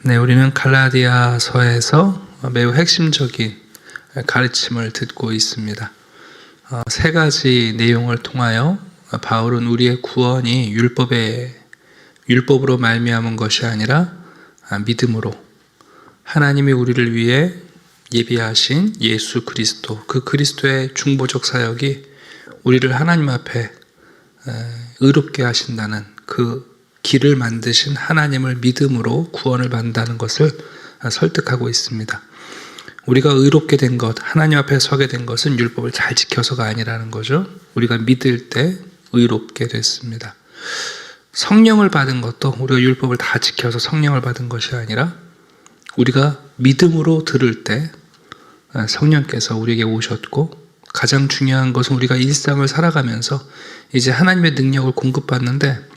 네, 우리는 갈라디아서에서 매우 핵심적인 가르침을 듣고 있습니다. 세 가지 내용을 통하여 바울은 우리의 구원이 율법으로 말미암은 것이 아니라 믿음으로 하나님이 우리를 위해 예비하신 예수 그리스도, 그 그리스도의 중보적 사역이 우리를 하나님 앞에 의롭게 하신다는 그 길을 만드신 하나님을 믿음으로 구원을 받는다는 것을 설득하고 있습니다. 우리가 의롭게 된 것, 하나님 앞에 서게 된 것은 율법을 잘 지켜서가 아니라는 거죠. 우리가 믿을 때 의롭게 됐습니다. 성령을 받은 것도 우리가 율법을 다 지켜서 성령을 받은 것이 아니라 우리가 믿음으로 들을 때 성령께서 우리에게 오셨고, 가장 중요한 것은 우리가 일상을 살아가면서 이제 하나님의 능력을 공급받는데,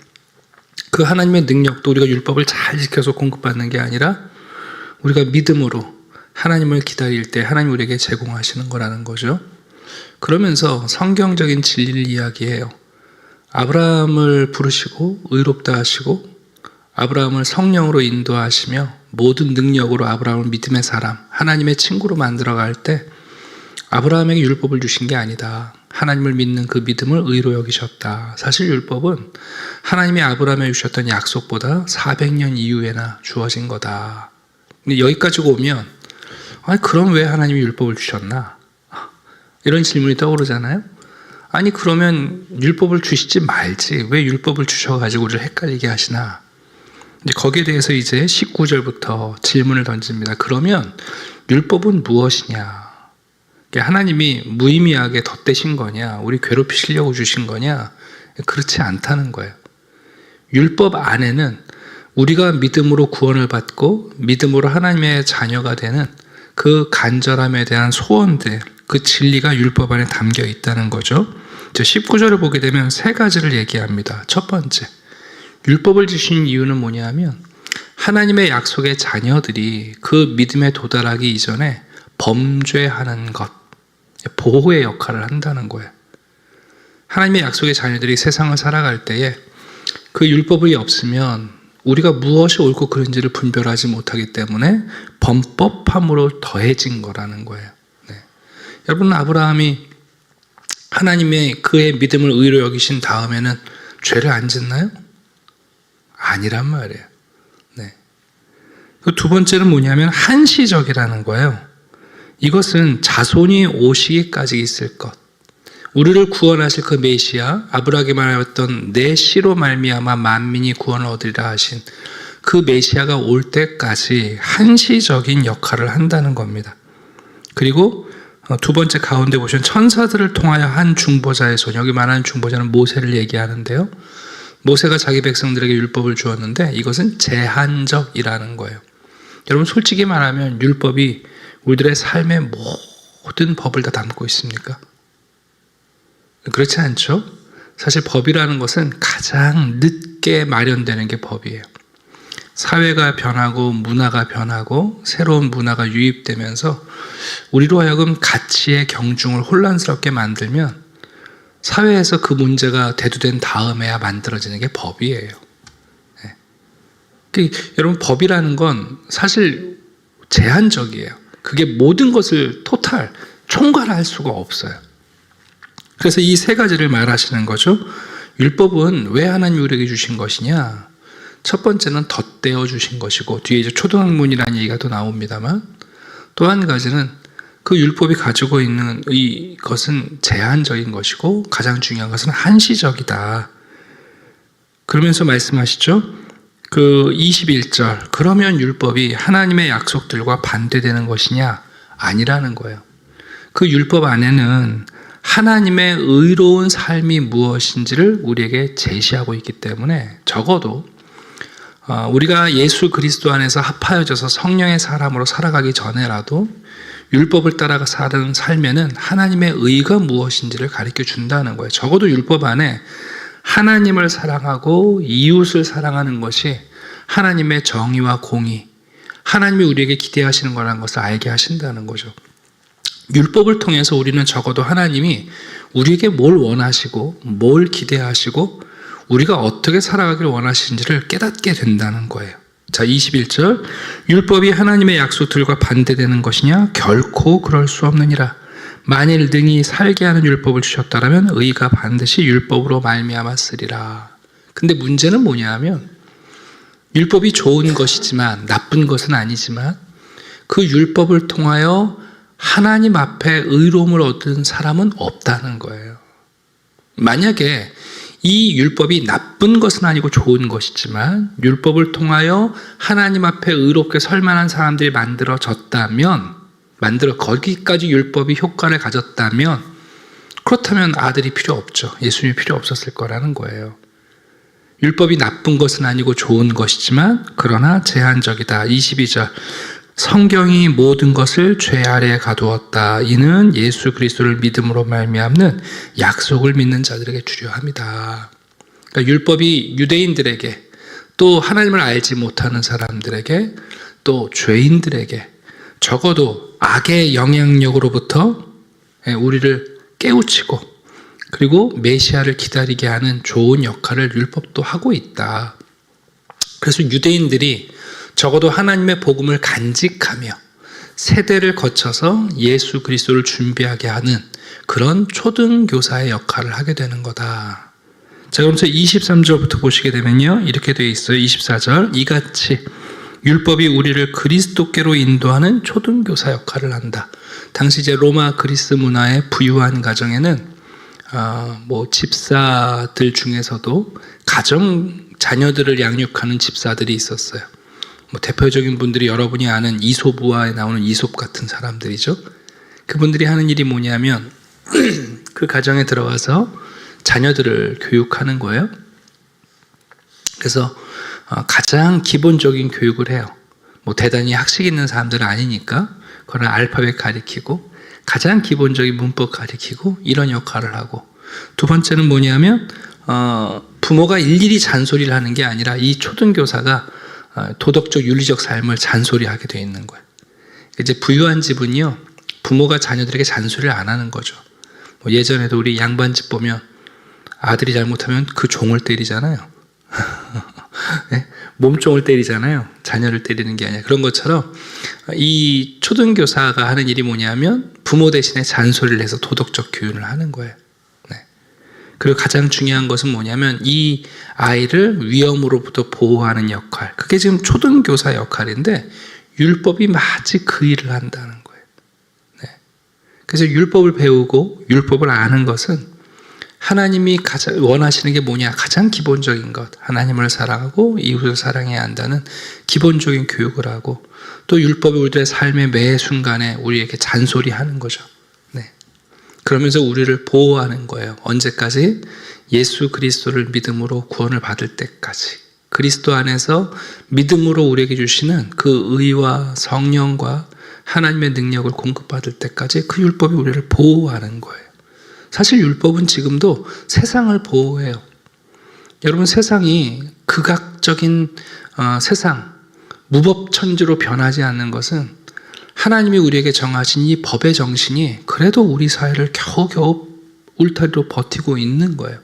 그 하나님의 능력도 우리가 율법을 잘 지켜서 공급받는 게 아니라 우리가 믿음으로 하나님을 기다릴 때 하나님 우리에게 제공하시는 거라는 거죠. 그러면서 성경적인 진리를 이야기해요. 아브라함을 부르시고 의롭다 하시고 아브라함을 성령으로 인도하시며 모든 능력으로 아브라함을 믿음의 사람, 하나님의 친구로 만들어갈 때 아브라함에게 율법을 주신 게 아니다. 하나님을 믿는 그 믿음을 의로 여기셨다. 사실 율법은 하나님이 아브라함에 주셨던 약속보다 400년 이후에나 주어진 거다. 근데 여기까지 오면 그럼 왜 하나님이 율법을 주셨나? 이런 질문이 떠오르잖아요. 아니 그러면 율법을 주시지 말지 왜 율법을 주셔가지고 우리를 헷갈리게 하시나? 이제 거기에 대해서 이제 19절부터 질문을 던집니다. 그러면 율법은 무엇이냐? 하나님이 무의미하게 덧대신 거냐? 우리 괴롭히시려고 주신 거냐? 그렇지 않다는 거예요. 율법 안에는 우리가 믿음으로 구원을 받고 믿음으로 하나님의 자녀가 되는 그 간절함에 대한 소원들, 그 진리가 율법 안에 담겨 있다는 거죠. 19절을 보게 되면 세 가지를 얘기합니다. 첫 번째, 율법을 주신 이유는 뭐냐면 하나님의 약속의 자녀들이 그 믿음에 도달하기 이전에 범죄하는 것, 보호의 역할을 한다는 거예요. 하나님의 약속의 자녀들이 세상을 살아갈 때에 그 율법이 없으면 우리가 무엇이 옳고 그른지를 분별하지 못하기 때문에 범법함으로 더해진 거라는 거예요. 네. 여러분, 아브라함이 하나님의 그의 믿음을 의로 여기신 다음에는 죄를 안 짓나요? 아니란 말이에요. 네. 그 두 번째는 뭐냐면 한시적이라는 거예요. 이것은 자손이 오시기까지 있을 것. 우리를 구원하실 그 메시아, 아브라함에게 말하였던 내 씨로 말미암아 만민이 구원을 얻으리라 하신 그 메시아가 올 때까지 한시적인 역할을 한다는 겁니다. 그리고 두 번째 가운데 보시면 천사들을 통하여 한 중보자의 손, 여기 말하는 중보자는 모세를 얘기하는데요. 모세가 자기 백성들에게 율법을 주었는데 이것은 제한적이라는 거예요. 여러분 솔직히 말하면 율법이 우리들의 삶의 모든 법을 다 담고 있습니까? 그렇지 않죠? 사실 법이라는 것은 가장 늦게 마련되는 게 법이에요. 사회가 변하고 문화가 변하고 새로운 문화가 유입되면서 우리로 하여금 가치의 경중을 혼란스럽게 만들면 사회에서 그 문제가 대두된 다음에야 만들어지는 게 법이에요. 네. 여러분 법이라는 건 사실 제한적이에요. 그게 모든 것을 총괄할 수가 없어요. 그래서 이 세 가지를 말하시는 거죠. 율법은 왜 하나님이 우리에게 주신 것이냐? 첫 번째는 덧대어 주신 것이고, 뒤에 이제 초등학문이라는 얘기가 또 나옵니다만, 또 한 가지는 그 율법이 가지고 있는 이것은 제한적인 것이고, 가장 중요한 것은 한시적이다. 그러면서 말씀하시죠. 그 21절, 그러면 율법이 하나님의 약속들과 반대되는 것이냐? 아니라는 거예요. 그 율법 안에는 하나님의 의로운 삶이 무엇인지를 우리에게 제시하고 있기 때문에 적어도 우리가 예수 그리스도 안에서 합하여져서 성령의 사람으로 살아가기 전에라도 율법을 따라 사는 삶에는 하나님의 의가 무엇인지를 가르쳐 준다는 거예요. 적어도 율법 안에 하나님을 사랑하고 이웃을 사랑하는 것이 하나님의 정의와 공의, 하나님이 우리에게 기대하시는 거라는 것을 알게 하신다는 거죠. 율법을 통해서 우리는 적어도 하나님이 우리에게 뭘 원하시고 뭘 기대하시고 우리가 어떻게 살아가길 원하시는지를 깨닫게 된다는 거예요. 자, 21절. 율법이 하나님의 약속들과 반대되는 것이냐? 결코 그럴 수 없느니라. 만일 능히 살게 하는 율법을 주셨다라면 의가 반드시 율법으로 말미암았으리라. 근데 문제는 뭐냐 하면 율법이 좋은 것이지만 나쁜 것은 아니지만 그 율법을 통하여 하나님 앞에 의로움을 얻은 사람은 없다는 거예요. 만약에 이 율법이 나쁜 것은 아니고 좋은 것이지만 율법을 통하여 하나님 앞에 의롭게 설 만한 사람들이 거기까지 율법이 효과를 가졌다면 그렇다면 아들이 필요 없죠. 예수님이 필요 없었을 거라는 거예요. 율법이 나쁜 것은 아니고 좋은 것이지만 그러나 제한적이다. 22절. 성경이 모든 것을 죄 아래에 가두었다. 이는 예수 그리스도를 믿음으로 말미암는 약속을 믿는 자들에게 주려 함이다. 그러니까 율법이 유대인들에게 또 하나님을 알지 못하는 사람들에게 또 죄인들에게 적어도 악의 영향력으로부터 우리를 깨우치고 그리고 메시아를 기다리게 하는 좋은 역할을 율법도 하고 있다. 그래서 유대인들이 적어도 하나님의 복음을 간직하며 세대를 거쳐서 예수 그리스도를 준비하게 하는 그런 초등교사의 역할을 하게 되는 거다. 자, 그러면서 23절부터 보시게 되면요, 이렇게 되어 있어요. 24절. 이같이 율법이 우리를 그리스도께로 인도하는 초등교사 역할을 한다. 당시 이제 로마 그리스 문화의 부유한 가정에는 집사들 중에서도 자녀들을 양육하는 집사들이 있었어요. 대표적인 분들이 여러분이 아는 이솝우화에 나오는 이솝 같은 사람들이죠. 그분들이 하는 일이 뭐냐면 그 가정에 들어와서 자녀들을 교육하는 거예요. 그래서 가장 기본적인 교육을 해요. 대단히 학식 있는 사람들은 아니니까 그러나 알파벳 가리키고 가장 기본적인 문법 가리키고 이런 역할을 하고, 두 번째는 뭐냐면 부모가 일일이 잔소리를 하는 게 아니라 이 초등교사가 도덕적 윤리적 삶을 잔소리하게 되어 있는 거예요. 이제 부유한 집은요, 부모가 자녀들에게 잔소리를 안 하는 거죠. 예전에도 우리 양반집 보면 아들이 잘못하면 그 종을 때리잖아요. 네? 몸종을 때리잖아요. 자녀를 때리는 게 아니라. 그런 것처럼 이 초등교사가 하는 일이 뭐냐면 부모 대신에 잔소리를 해서 도덕적 교육을 하는 거예요. 네. 그리고 가장 중요한 것은 뭐냐면 이 아이를 위험으로부터 보호하는 역할, 그게 지금 초등교사 역할인데 율법이 마치 그 일을 한다는 거예요. 네. 그래서 율법을 배우고 율법을 아는 것은 하나님이 가장 원하시는 게 뭐냐, 가장 기본적인 것, 하나님을 사랑하고 이웃을 사랑해야 한다는 기본적인 교육을 하고, 또 율법이 우리들의 삶의 매 순간에 우리에게 잔소리하는 거죠. 네. 그러면서 우리를 보호하는 거예요. 언제까지? 예수 그리스도를 믿음으로 구원을 받을 때까지. 그리스도 안에서 믿음으로 우리에게 주시는 그 의와 성령과 하나님의 능력을 공급받을 때까지 그 율법이 우리를 보호하는 거예요. 사실 율법은 지금도 세상을 보호해요. 여러분, 세상이 극악적인 세상, 무법천지로 변하지 않는 것은 하나님이 우리에게 정하신 이 법의 정신이 그래도 우리 사회를 겨우겨우 울타리로 버티고 있는 거예요.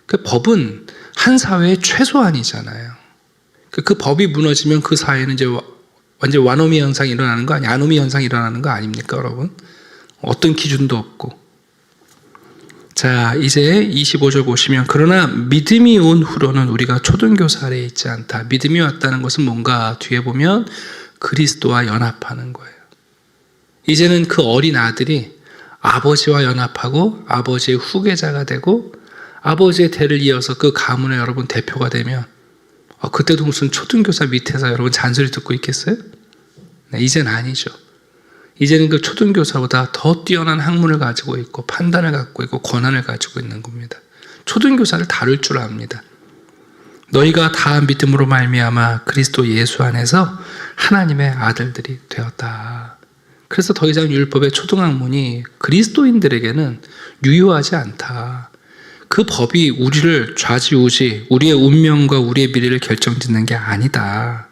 그 법은 한 사회의 최소한이잖아요. 그 법이 무너지면 그 사회는 이제 완전 와노미 현상이 일어나는 거 아니에요? 아노미 현상이 일어나는 거 아닙니까, 여러분? 어떤 기준도 없고. 자, 이제 25절 보시면, 그러나 믿음이 온 후로는 우리가 초등교사 아래에 있지 않다. 믿음이 왔다는 것은 뭔가 뒤에 보면 그리스도와 연합하는 거예요. 이제는 그 어린 아들이 아버지와 연합하고 아버지의 후계자가 되고 아버지의 대를 이어서 그 가문의 여러분 대표가 되면 그때도 무슨 초등교사 밑에서 여러분 잔소리 듣고 있겠어요? 네, 이제는 아니죠. 이제는 그 초등교사보다 더 뛰어난 학문을 가지고 있고 판단을 갖고 있고 권한을 가지고 있는 겁니다. 초등교사를 다룰 줄 압니다. 너희가 다 믿음으로 말미암아 그리스도 예수 안에서 하나님의 아들들이 되었다. 그래서 더 이상 율법의 초등학문이 그리스도인들에게는 유효하지 않다. 그 법이 우리를 좌지우지, 우리의 운명과 우리의 미래를 결정짓는 게 아니다.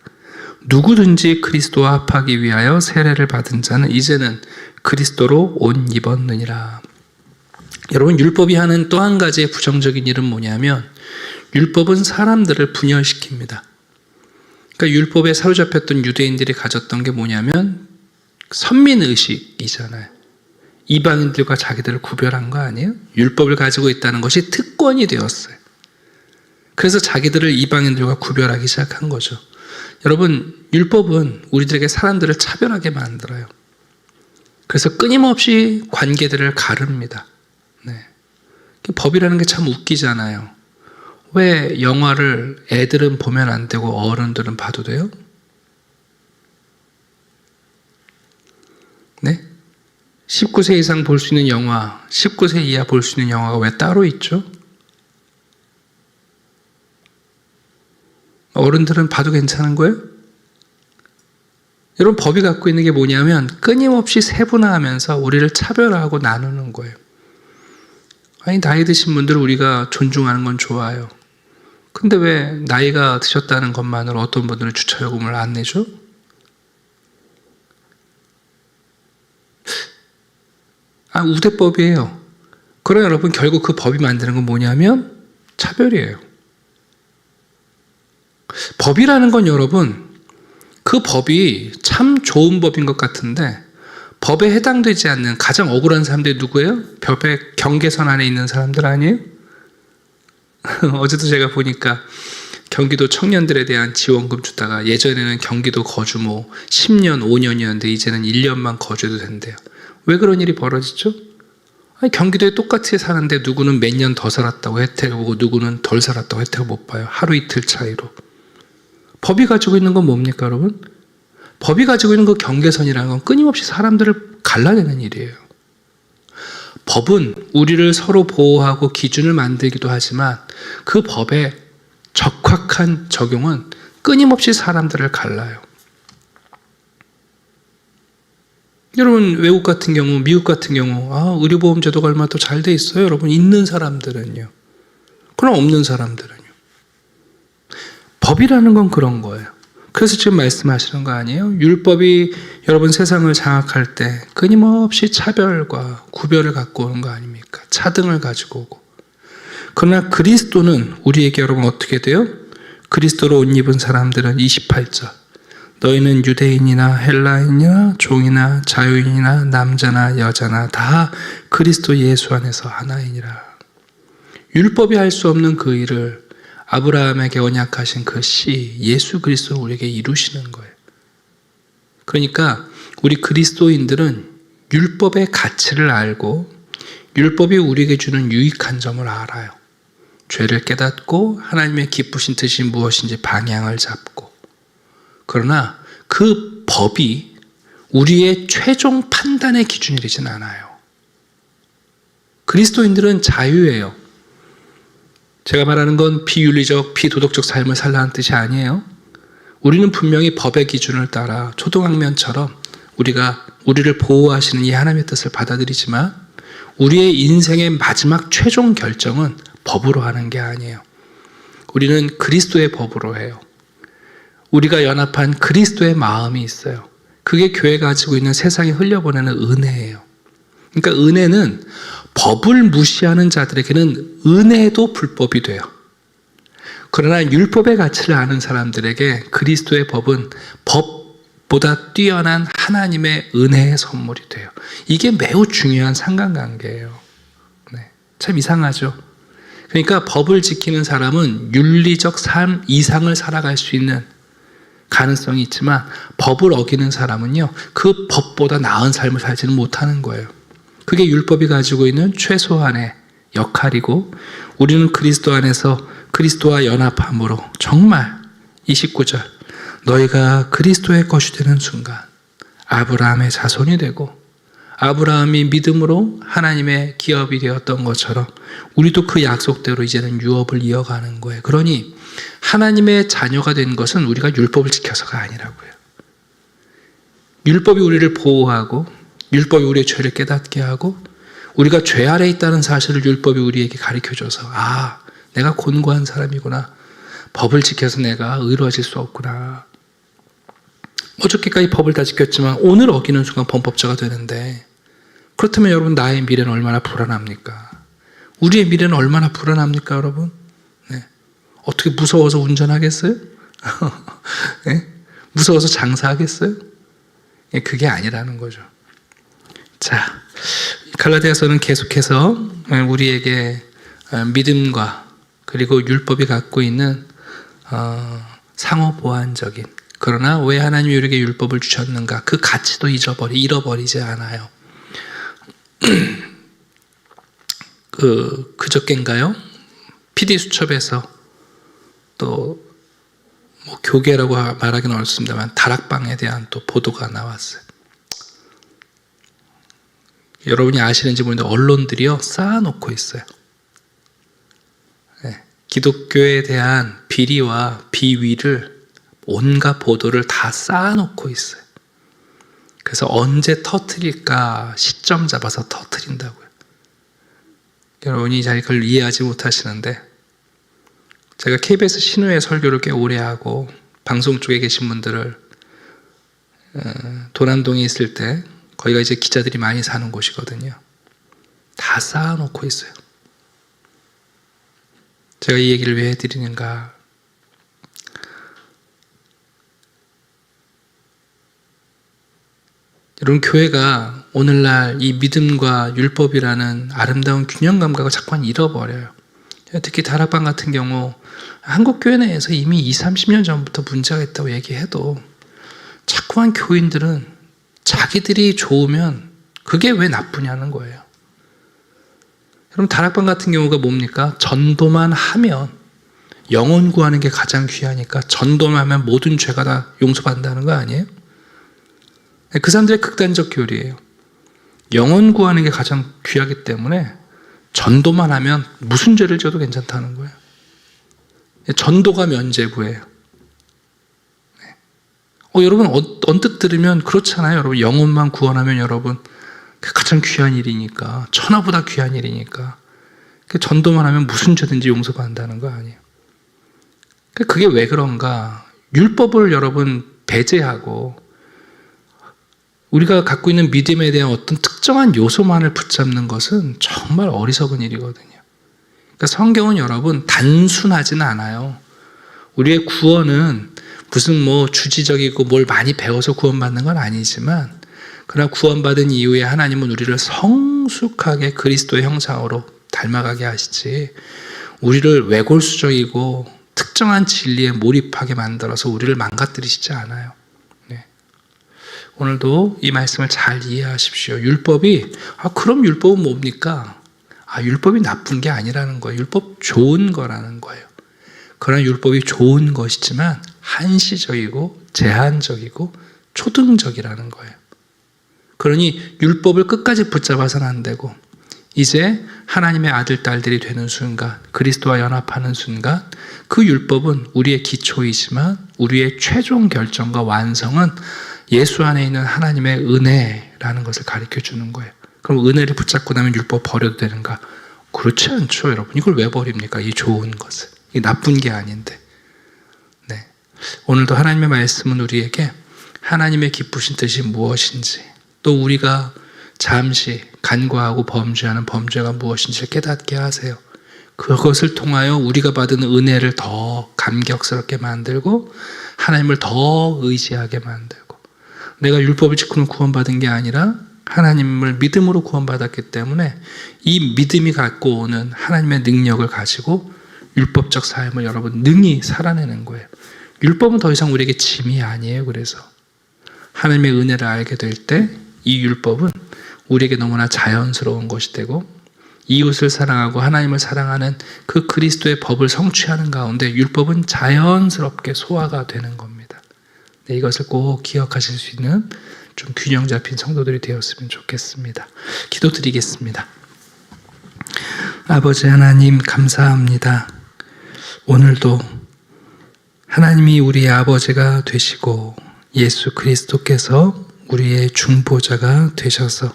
누구든지 그리스도와 합하기 위하여 세례를 받은 자는 이제는 그리스도로 옷 입었느니라. 여러분, 율법이 하는 또 한 가지의 부정적인 일은 뭐냐면 율법은 사람들을 분열시킵니다. 그러니까 율법에 사로잡혔던 유대인들이 가졌던 게 뭐냐면 선민의식이잖아요. 이방인들과 자기들을 구별한 거 아니에요? 율법을 가지고 있다는 것이 특권이 되었어요. 그래서 자기들을 이방인들과 구별하기 시작한 거죠. 여러분, 율법은 우리들에게 사람들을 차별하게 만들어요. 그래서 끊임없이 관계들을 가릅니다. 네. 법이라는 게 참 웃기잖아요. 왜 영화를 애들은 보면 안 되고 어른들은 봐도 돼요? 네? 19세 이상 볼 수 있는 영화, 19세 이하 볼 수 있는 영화가 왜 따로 있죠? 어른들은 봐도 괜찮은 거예요? 여러분, 법이 갖고 있는 게 뭐냐면 끊임없이 세분화하면서 우리를 차별화하고 나누는 거예요. 아니, 나이 드신 분들을 우리가 존중하는 건 좋아요. 근데 왜 나이가 드셨다는 것만으로 어떤 분들은 주차요금을 안 내죠? 우대법이에요. 그러나 여러분, 결국 그 법이 만드는 건 뭐냐면 차별이에요. 법이라는 건 여러분, 그 법이 참 좋은 법인 것 같은데 법에 해당되지 않는 가장 억울한 사람들이 누구예요? 법의 경계선 안에 있는 사람들 아니에요? 어제도 제가 보니까 경기도 청년들에 대한 지원금 주다가 예전에는 경기도 거주 10년, 5년이었는데 이제는 1년만 거주해도 된대요. 왜 그런 일이 벌어지죠? 아니, 경기도에 똑같이 사는데 누구는 몇 년 더 살았다고 혜택을 보고 누구는 덜 살았다고 혜택을 못 봐요. 하루 이틀 차이로. 법이 가지고 있는 건 뭡니까, 여러분? 법이 가지고 있는 그 경계선이라는 건 끊임없이 사람들을 갈라내는 일이에요. 법은 우리를 서로 보호하고 기준을 만들기도 하지만 그 법의 적확한 적용은 끊임없이 사람들을 갈라요. 여러분, 외국 같은 경우, 미국 같은 경우 의료보험 제도가 얼마나 더 잘 돼 있어요. 여러분, 있는 사람들은요. 그럼 없는 사람들은요. 법이라는 건 그런 거예요. 그래서 지금 말씀하시는 거 아니에요? 율법이 여러분 세상을 장악할 때 끊임없이 차별과 구별을 갖고 오는 거 아닙니까? 차등을 가지고 오고. 그러나 그리스도는 우리에게 여러분 어떻게 돼요? 그리스도로 옷 입은 사람들은 28절. 너희는 유대인이나 헬라인이나 종이나 자유인이나 남자나 여자나 다 그리스도 예수 안에서 하나이니라. 율법이 할 수 없는 그 일을 아브라함에게 언약하신 그 씨 예수 그리스도 우리에게 이루시는 거예요. 그러니까 우리 그리스도인들은 율법의 가치를 알고 율법이 우리에게 주는 유익한 점을 알아요. 죄를 깨닫고 하나님의 기쁘신 뜻이 무엇인지 방향을 잡고. 그러나 그 법이 우리의 최종 판단의 기준이 되진 않아요. 그리스도인들은 자유예요. 제가 말하는 건 비윤리적, 비도덕적 삶을 살라는 뜻이 아니에요. 우리는 분명히 법의 기준을 따라 초등학년처럼 우리를 보호하시는 이 하나님의 뜻을 받아들이지만 우리의 인생의 마지막 최종 결정은 법으로 하는 게 아니에요. 우리는 그리스도의 법으로 해요. 우리가 연합한 그리스도의 마음이 있어요. 그게 교회가 가지고 있는 세상에 흘려보내는 은혜예요. 그러니까 은혜는 법을 무시하는 자들에게는 은혜도 불법이 돼요. 그러나 율법의 가치를 아는 사람들에게 그리스도의 법은 법보다 뛰어난 하나님의 은혜의 선물이 돼요. 이게 매우 중요한 상관관계예요. 네. 참 이상하죠? 그러니까 법을 지키는 사람은 윤리적 삶 이상을 살아갈 수 있는 가능성이 있지만 법을 어기는 사람은요, 그 법보다 나은 삶을 살지는 못하는 거예요. 그게 율법이 가지고 있는 최소한의 역할이고 우리는 그리스도 안에서 그리스도와 연합함으로 정말 29절 너희가 그리스도의 것이 되는 순간 아브라함의 자손이 되고 아브라함이 믿음으로 하나님의 기업이 되었던 것처럼 우리도 그 약속대로 이제는 유업을 이어가는 거예요. 그러니 하나님의 자녀가 된 것은 우리가 율법을 지켜서가 아니라고요. 율법이 우리를 보호하고 율법이 우리의 죄를 깨닫게 하고 우리가 죄 아래 있다는 사실을 율법이 우리에게 가르쳐줘서 내가 곤고한 사람이구나. 법을 지켜서 내가 의로워질 수 없구나. 어저께까지 법을 다 지켰지만 오늘 어기는 순간 범법자가 되는데 그렇다면 여러분 나의 미래는 얼마나 불안합니까? 우리의 미래는 얼마나 불안합니까 여러분? 네. 어떻게 무서워서 운전하겠어요? 예? 무서워서 장사하겠어요? 예, 그게 아니라는 거죠. 자, 갈라디아서는 계속해서 우리에게 믿음과 그리고 율법이 갖고 있는 상호 보완적인, 그러나 왜 하나님이 우리에게 율법을 주셨는가, 그 가치도 잃어버리지 않아요. 그저께인가요? PD수첩에서 또 뭐 교계라고 말하기는 어렵습니다만 다락방에 대한 또 보도가 나왔어요. 여러분이 아시는지 모르는데 언론들이요 쌓아놓고 있어요. 네. 기독교에 대한 비리와 비위를, 온갖 보도를 다 쌓아놓고 있어요. 그래서 언제 터뜨릴까 시점 잡아서 터뜨린다고요. 여러분이 잘 그걸 이해하지 못하시는데, 제가 KBS 신우회 설교를 꽤 오래 하고 방송 쪽에 계신 분들을 도난동에 있을 때, 거기가 이제 기자들이 많이 사는 곳이거든요. 다 쌓아놓고 있어요. 제가 이 얘기를 왜 해드리는가? 여러분, 교회가 오늘날 이 믿음과 율법이라는 아름다운 균형 감각을 자꾸 잃어버려요. 특히 다락방 같은 경우 한국 교회 내에서 이미 20, 30년 전부터 문제가 있다고 얘기해도 자꾸만 교인들은 자기들이 좋으면 그게 왜 나쁘냐는 거예요. 여러분, 다락방 같은 경우가 뭡니까? 전도만 하면, 영혼 구하는 게 가장 귀하니까 전도만 하면 모든 죄가 다 용서받는다는 거 아니에요? 그 사람들의 극단적 교리예요. 영혼 구하는 게 가장 귀하기 때문에 전도만 하면 무슨 죄를 져도 괜찮다는 거예요. 전도가 면죄부예요. 여러분, 언뜻 들으면 그렇잖아요. 여러분, 영혼만 구원하면 여러분 가장 귀한 일이니까, 천하보다 귀한 일이니까 전도만 하면 무슨 죄든지 용서받는다는 거 아니에요. 그게 왜 그런가? 율법을 여러분 배제하고 우리가 갖고 있는 믿음에 대한 어떤 특정한 요소만을 붙잡는 것은 정말 어리석은 일이거든요. 그러니까 성경은 여러분 단순하지는 않아요. 우리의 구원은 무슨 뭐 주지적이고 뭘 많이 배워서 구원받는 건 아니지만, 그러나 구원받은 이후에 하나님은 우리를 성숙하게 그리스도의 형상으로 닮아가게 하시지, 우리를 외골수적이고 특정한 진리에 몰입하게 만들어서 우리를 망가뜨리시지 않아요. 오늘도 이 말씀을 잘 이해하십시오. 율법이, 그럼 율법은 뭡니까? 율법이 나쁜 게 아니라는 거예요. 율법 좋은 거라는 거예요. 그러나 율법이 좋은 것이지만 한시적이고 제한적이고 초등적이라는 거예요. 그러니 율법을 끝까지 붙잡아서는 안 되고, 이제 하나님의 아들, 딸들이 되는 순간, 그리스도와 연합하는 순간, 그 율법은 우리의 기초이지만 우리의 최종 결정과 완성은 예수 안에 있는 하나님의 은혜라는 것을 가르쳐 주는 거예요. 그럼 은혜를 붙잡고 나면 율법 버려도 되는가? 그렇지 않죠, 여러분. 이걸 왜 버립니까? 이 좋은 것을. 이 나쁜 게 아닌데. 네. 오늘도 하나님의 말씀은 우리에게 하나님의 기쁘신 뜻이 무엇인지, 또 우리가 잠시 간과하고 범죄하는 범죄가 무엇인지를 깨닫게 하세요. 그것을 통하여 우리가 받은 은혜를 더 감격스럽게 만들고 하나님을 더 의지하게 만들고, 내가 율법을 지키는 구원받은 게 아니라 하나님을 믿음으로 구원받았기 때문에 이 믿음이 갖고 오는 하나님의 능력을 가지고 율법적 삶을 여러분 능히 살아내는 거예요. 율법은 더 이상 우리에게 짐이 아니에요. 그래서 하나님의 은혜를 알게 될 때 이 율법은 우리에게 너무나 자연스러운 것이 되고, 이웃을 사랑하고 하나님을 사랑하는 그 그리스도의 법을 성취하는 가운데 율법은 자연스럽게 소화가 되는 겁니다. 네, 이것을 꼭 기억하실 수 있는 좀 균형 잡힌 성도들이 되었으면 좋겠습니다. 기도드리겠습니다. 아버지 하나님, 감사합니다. 오늘도 하나님이 우리의 아버지가 되시고 예수 그리스도께서 우리의 중보자가 되셔서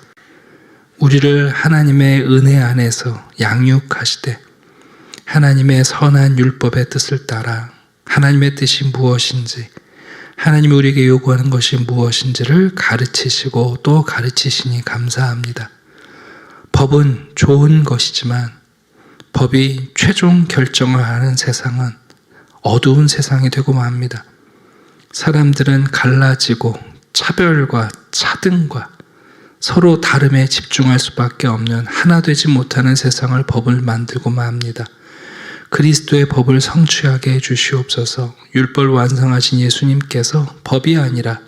우리를 하나님의 은혜 안에서 양육하시되 하나님의 선한 율법의 뜻을 따라 하나님의 뜻이 무엇인지, 하나님이 우리에게 요구하는 것이 무엇인지를 가르치시고 또 가르치시니 감사합니다. 법은 좋은 것이지만 법이 최종 결정을 하는 세상은 어두운 세상이 되고 맙니다. 사람들은 갈라지고 차별과 차등과 서로 다름에 집중할 수밖에 없는 하나 되지 못하는 세상을 법을 만들고 맙니다. 그리스도의 법을 성취하게 해주시옵소서. 율법을 완성하신 예수님께서 법이 아니라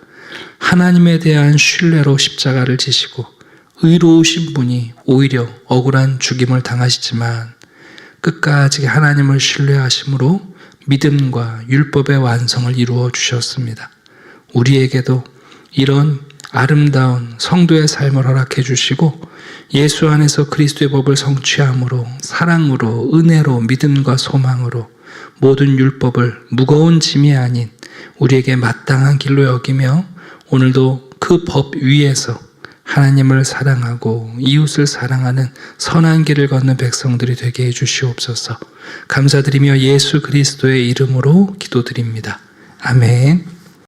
하나님에 대한 신뢰로 십자가를 지시고 의로우신 분이 오히려 억울한 죽임을 당하시지만 끝까지 하나님을 신뢰하심으로 믿음과 율법의 완성을 이루어 주셨습니다. 우리에게도 이런 아름다운 성도의 삶을 허락해 주시고 예수 안에서 그리스도의 법을 성취함으로 사랑으로 은혜로 믿음과 소망으로 모든 율법을 무거운 짐이 아닌 우리에게 마땅한 길로 여기며 오늘도 그 법 위에서 하나님을 사랑하고 이웃을 사랑하는 선한 길을 걷는 백성들이 되게 해주시옵소서. 감사드리며 예수 그리스도의 이름으로 기도드립니다. 아멘.